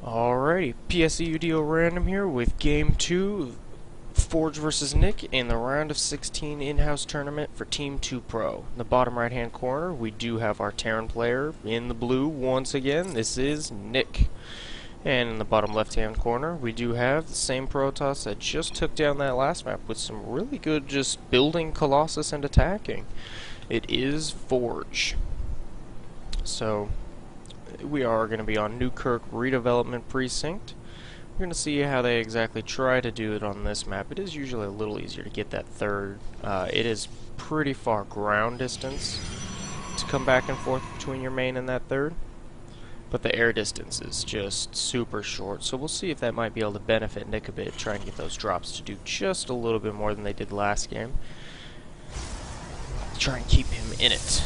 Alrighty, PSEUDO random here with Game 2, foRGe versus Nick in the round of 16 in-house tournament for Team 2 Pro. In the bottom right hand corner, we do have our Terran player in the blue once again. This is Nick. And in the bottom left hand corner, we do have the same Protoss that just took down that last map with some really good just building Colossus and attacking. It is foRGe. So we are going to be on Newkirk Redevelopment Precinct. We're going to see how they exactly try to do it on this map. It is usually a little easier to get that third. It is pretty far ground distance to come back and forth between your main and that third, but the air distance is just super short, so we'll see if that might be able to benefit Nick a bit, try and get those drops to do just a little bit more than they did last game. Try and keep him in it.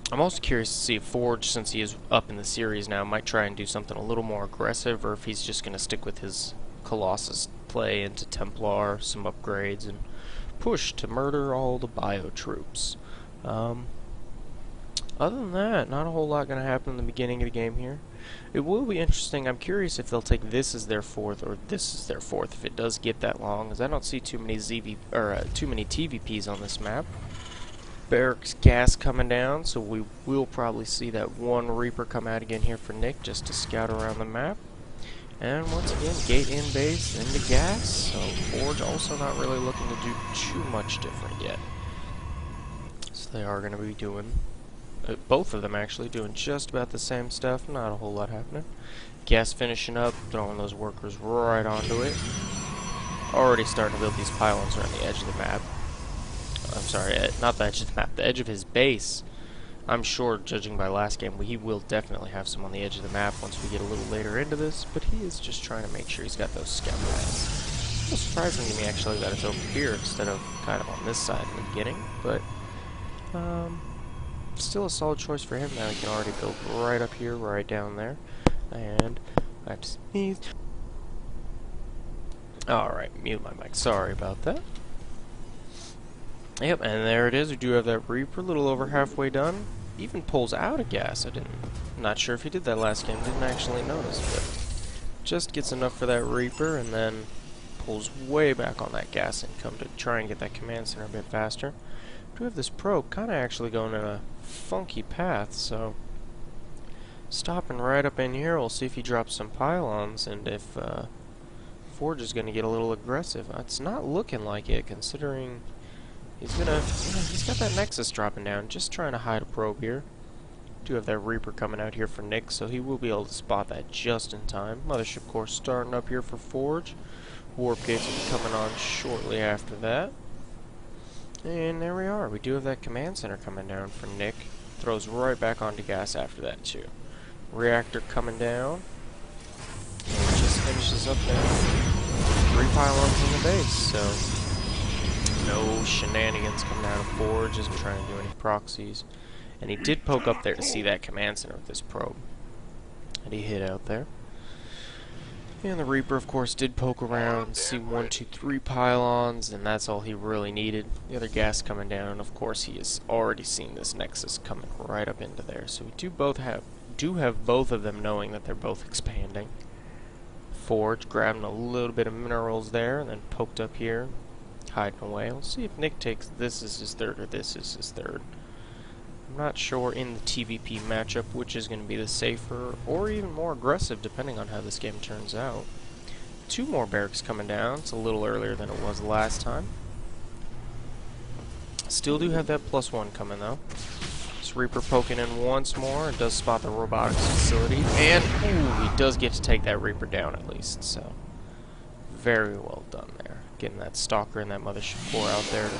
I'm also curious to see if foRGe, since he is up in the series now, might try and do something a little more aggressive, or if he's just going to stick with his Colossus play into Templar, some upgrades, and push to murder all the bio troops. Other than that, not a whole lot going to happen in the beginning of the game here. It will be interesting. I'm curious if they'll take this as their fourth or this as their fourth, if it does get that long, as I don't see too many TVPs on this map. Barracks gas coming down, so we will probably see that one Reaper come out again here for Nick just to scout around the map. And once again, gate in base into gas, so foRGe also not really looking to do too much different yet. So they are going to be doing, both of them actually, doing just about the same stuff, not a whole lot happening. Gas finishing up, throwing those workers right onto it. Already starting to build these pylons around the edge of the map. I'm sorry, not the edge of the map, the edge of his base. I'm sure, judging by last game, he will definitely have some on the edge of the map once we get a little later into this, but he is just trying to make sure he's got those scout pads. It's surprising to me, actually, that it's over here instead of kind of on this side in the beginning, but still a solid choice for him. Now he can already build right up here, right down there, and I have to sneeze. Alright, mute my mic, sorry about that. Yep, and there it is. We do have that Reaper, a little over halfway done. Even pulls out of gas. I'm not sure if he did that last game. Didn't actually notice, but just gets enough for that Reaper, and then pulls way back on that gas income to try and get that command center a bit faster. We do have this probe kind of actually going in a funky path, so stopping right up in here. We'll see if he drops some pylons, and if foRGe is going to get a little aggressive. It's not looking like it, considering he's got that Nexus dropping down, just trying to hide a probe here. Do have that Reaper coming out here for Nick, so he will be able to spot that just in time. Mothership course starting up here for foRGe. Warp gates will be coming on shortly after that. And there we are. We do have that command center coming down for Nick. Throws right back onto gas after that too. Reactor coming down. And just finishes up there. 3 pylons in the base, so no shenanigans coming out of foRGe, isn't trying to do any proxies. And he did poke up there to see that command center with this probe. And he hit out there. And the Reaper, of course, did poke around and see 1, 2, 3 pylons, and that's all he really needed. The other gas coming down, and of course he has already seen this Nexus coming right up into there. So we do have both of them knowing that they're both expanding. foRGe grabbing a little bit of minerals there, and then poked up here, hiding away. We'll see if Nick takes this as his third or this as his third. I'm not sure in the TVP matchup which is going to be the safer or even more aggressive, depending on how this game turns out. 2 more barracks coming down. It's a little earlier than it was last time. Still do have that +1 coming though. This Reaper poking in once more. It does spot the robotics facility, and ooh, he does get to take that Reaper down at least. So very well done there. Getting that Stalker and that Mothership core out there to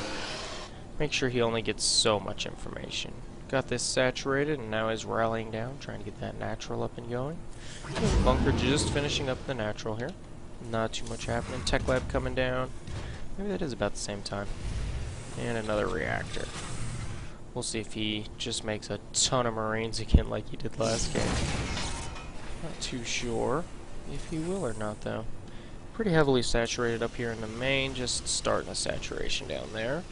make sure he only gets so much information. Got this saturated, and now is rallying down, trying to get that natural up and going. Bunker just finishing up the natural here. Not too much happening. Tech Lab coming down. Maybe that is about the same time. And another reactor. We'll see if he just makes a ton of Marines again like he did last game. Not too sure if he will or not, though. Pretty heavily saturated up here in the main, just starting a saturation down there.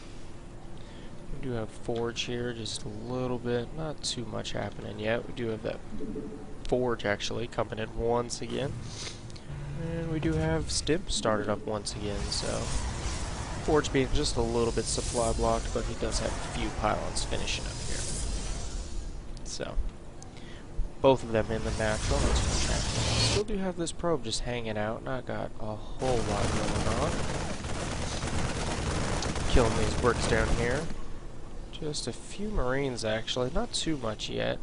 We do have foRGe here, just a little bit, not too much happening yet. We do have that foRGe actually coming in once again. And we do have Stimp started up once again, so foRGe being just a little bit supply blocked, but he does have a few pylons finishing up here. So, both of them in the natural, that's fantastic. Still do have this probe just hanging out, not got a whole lot going on. Killing these bricks down here. Just a few Marines actually, not too much yet.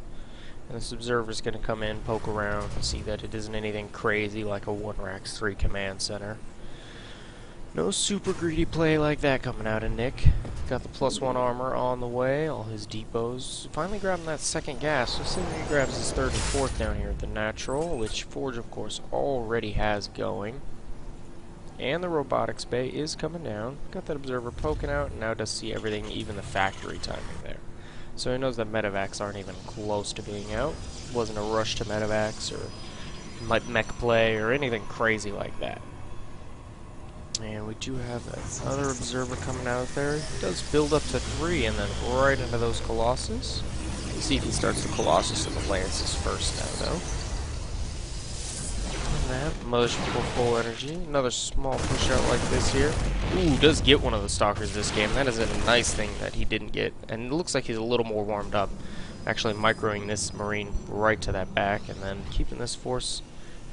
And this observer's going to come in, poke around, and see that it isn't anything crazy like a 1-Rax 3 command center. No super greedy play like that coming out of Nick. Got the +1 armor on the way, all his depots. Finally grabbing that second gas. Let's see if he grabs his third and fourth down here at the natural, which foRGe of course already has going. And the robotics bay is coming down. Got that observer poking out, and now does see everything, even the factory timing there. So he knows that medevacs aren't even close to being out. Wasn't a rush to medevacs or mech play or anything crazy like that. And we do have another observer coming out there. He does build up to 3 and then right into those Colossus. Let's see if he starts the Colossus and the Lances first now though. That mothership full energy. Another small push out like this here. Ooh, does get one of the stalkers this game. That is a nice thing that he didn't get. And it looks like he's a little more warmed up. Actually microing this Marine right to that back and then keeping this force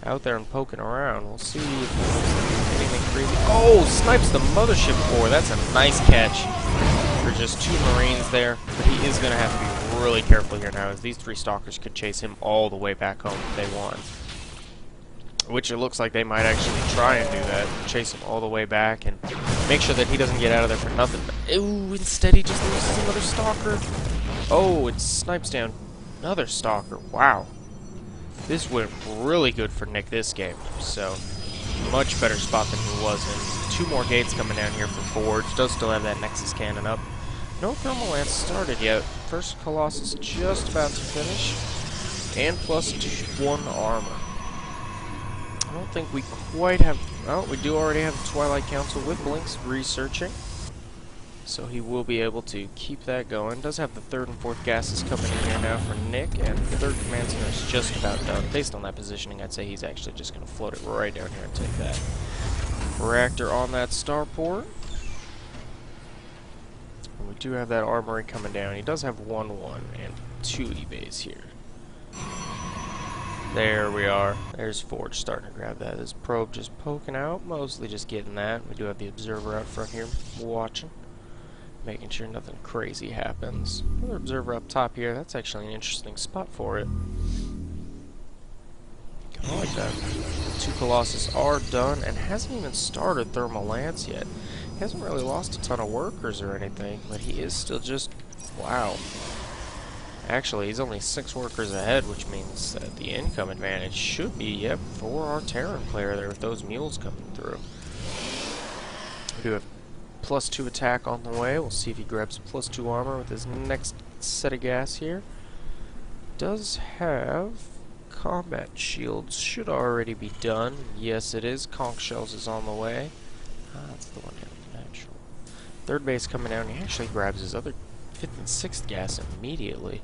out there and poking around. We'll see if anything crazy. Oh, snipes the mothership core. That's a nice catch for just 2 Marines there. But he is going to have to be really careful here now, as these 3 stalkers could chase him all the way back home if they want. Which it looks like they might actually try and do that. Chase him all the way back and make sure that he doesn't get out of there for nothing. Ooh, instead he just loses another stalker. Oh, it snipes down another stalker. Wow. This went really good for Nick this game. So, much better spot than he was in. 2 more gates coming down here for foRGe. Does still have that Nexus cannon up. No thermal lance started yet. First Colossus just about to finish. And +1 armor. I don't think we quite have... Oh, we do already have the Twilight Council with Blinks researching. So he will be able to keep that going. Does have the 3rd and 4th gases coming in here now for Nick, and the 3rd command center is just about done. Based on that positioning, I'd say he's actually just going to float it right down here and take that reactor on that starport. And we do have that armory coming down. He does have 1-1 and 2 ebays here. There we are. There's foRGe starting to grab that. This probe just poking out, mostly just getting that. We do have the observer out front here watching, making sure nothing crazy happens. Another observer up top here. That's actually an interesting spot for it. I like that. The 2 Colossus are done and hasn't even started Thermal Lance yet. He hasn't really lost a ton of workers or anything, but he is still just... Wow. Actually, he's only 6 workers ahead, which means that the income advantage should be, yep, for our Terran player there with those mules coming through. We do have +2 attack on the way. We'll see if he grabs +2 armor with his next set of gas here. Does have combat shields. Should already be done. Yes, it is. Conch shells is on the way. That's the one down the natural. 3rd base coming down. He actually grabs his other 5th and 6th gas immediately.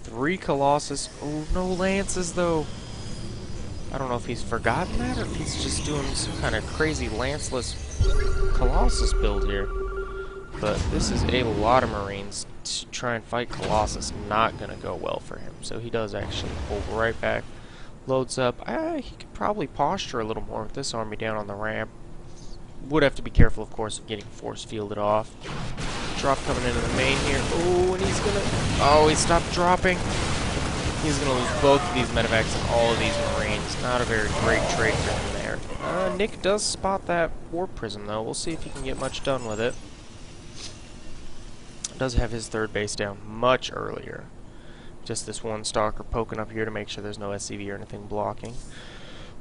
3 Colossus. Oh, no Lances though. I don't know if he's forgotten that or if he's just doing some kind of crazy lanceless Colossus build here. But this is a lot of Marines to try and fight Colossus. Not going to go well for him. So he does actually pull right back. Loads up. He could probably posture a little more with this army down on the ramp. Would have to be careful, of course, of getting force fielded off. Drop coming into the main here. Oh, and he's going to... Oh, he stopped dropping. He's going to lose both of these medevacs and all of these Marines. Not a very great trade for him there. Nick does spot that warp prism, though. We'll see if he can get much done with it. Does have his 3rd base down much earlier. Just this 1 stalker poking up here to make sure there's no SCV or anything blocking.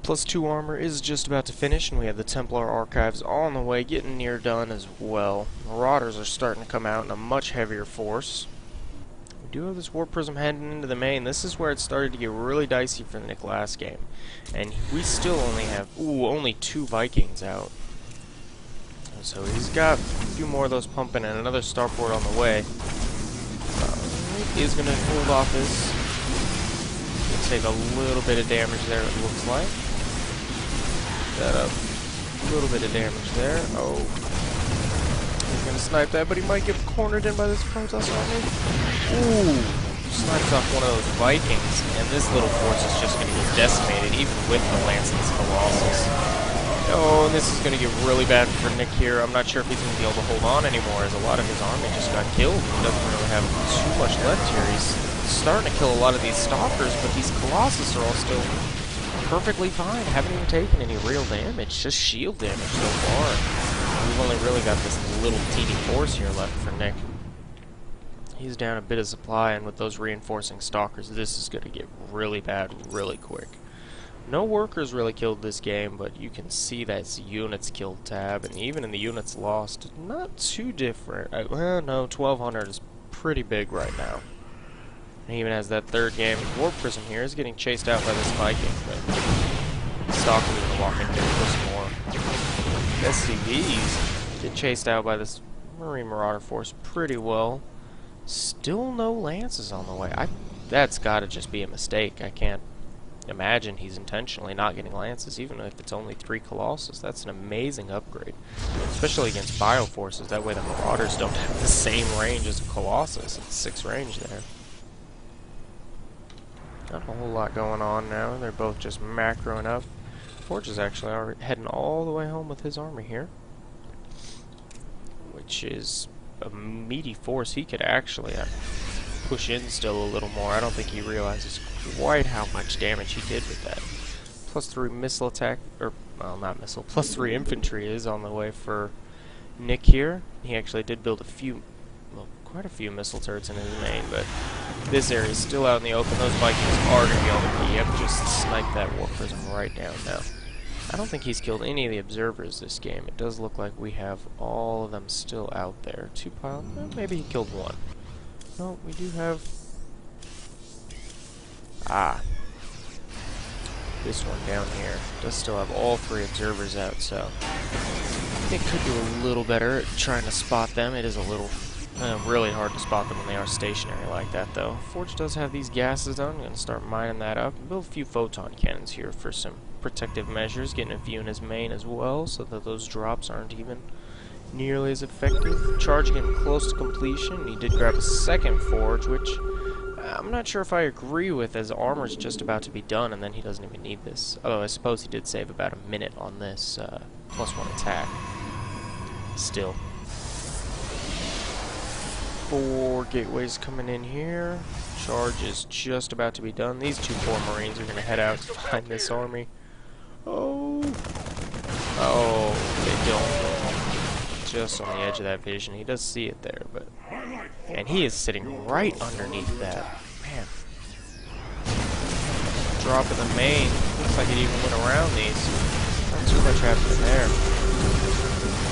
+2 armor is just about to finish, and we have the Templar Archives on the way, getting near done as well. Marauders are starting to come out in a much heavier force. We do have this Warp Prism heading into the main. This is where it started to get really dicey for Nick last game. And we still only have, only 2 Vikings out. So he's got a few more of those pumping and another starport on the way. is going to hold off this. He'll take a little bit of damage there, it looks like. That a little bit of damage there. Oh. He's going to snipe that, but he might get cornered in by this Protoss army. Ooh. Snipes off one of those Vikings, and this little force is just going to get decimated, even with the Lance and this Colossus. Oh, and this is going to get really bad for Nick here. I'm not sure if he's going to be able to hold on anymore, as a lot of his army just got killed. He doesn't really have too much left here. He's starting to kill a lot of these Stalkers, but these Colossus are all still perfectly fine. Haven't even taken any real damage, just shield damage so far. We've only really got this little teeny force here left for Nick. He's down a bit of supply, and with those reinforcing Stalkers, this is going to get really bad really quick. No workers really killed this game, but you can see that units killed tab, and even in the units lost, not too different. Well, no, 1200 is pretty big right now. And even as that third game, Warp Prism here is getting chased out by this Viking, but Stalkers are going to walk in here for some more. SCVs get chased out by this Marine Marauder force pretty well. Still no Lances on the way. That's got to just be a mistake. I can't imagine he's intentionally not getting Lances, even if it's only 3 Colossus. That's an amazing upgrade, especially against Bioforces. That way the Marauders don't have the same range as a Colossus. It's 6 range there. Not a whole lot going on now. They're both just macroing up. foRGe is actually already heading all the way home with his army here, which is a meaty force. He could actually push in still a little more. I don't think he realizes quite how much damage he did with that. +3 missile attack, or, well, not missile, +3 infantry is on the way for Nick here. He actually did build a few, well, quite a few missile turrets in his main, but this area is still out in the open. Those Vikings are going to be able to yep, just snipe that Warp Prism right down now. I don't think he's killed any of the observers this game. It does look like we have all of them still out there. 2 pilots? Well, maybe he killed 1. No, we do have... this one down here does still have all 3 observers out, so it could do a little better at trying to spot them. It is a little really hard to spot them when they are stationary like that, though. foRGe does have these gases done. I'm going to start mining that up. Build a few photon cannons here for some protective measures, getting a few in his main as well, so that those drops aren't even nearly as effective. Charge getting close to completion. He did grab a second foRGe, which I'm not sure if I agree with, as armor's just about to be done, and then he doesn't even need this. Although I suppose he did save about a minute on this +1 attack. Still. 4 gateways coming in here. Charge is just about to be done. These 2 poor Marines are going to head out to find this army. Oh, they don't. Just on the edge of that vision. He does see it there, but... And he is sitting right underneath that. Man. Drop in the main. Looks like it even went around these. Not too much happening there.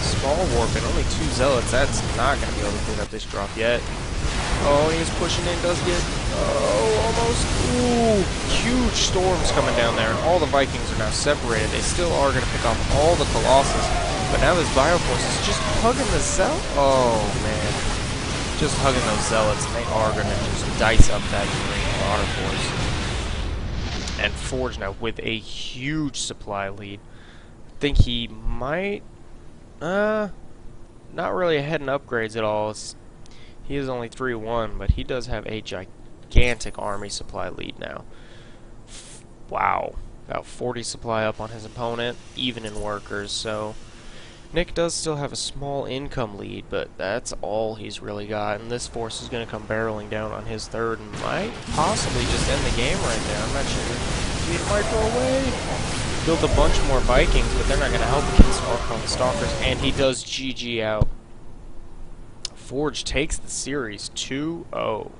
Small warp and only 2 zealots. That's not going to be able to clean up this drop yet. Oh, he is pushing in. Does get... Oh, almost. Ooh, huge storms coming down there. All the Vikings are now separated. They still are going to pick off all the Colossus. But now this Bioforce is just hugging the Zealot. Oh, man. Just hugging those Zealots. And they are going to just dice up that Marine Marauder force. And foRGe now with a huge supply lead. I think he might... not really ahead in upgrades at all. He is only 3-1, but he does have a gigantic army supply lead now. Wow. About 40 supply up on his opponent, even in workers, so... Nick does still have a small income lead, but that's all he's really got, and this force is going to come barreling down on his third and might possibly just end the game right there. I'm not sure. He might go away. Built a bunch more Vikings, but they're not going to help against Archon Stalkers, and he does GG out. foRGe takes the series 2-0.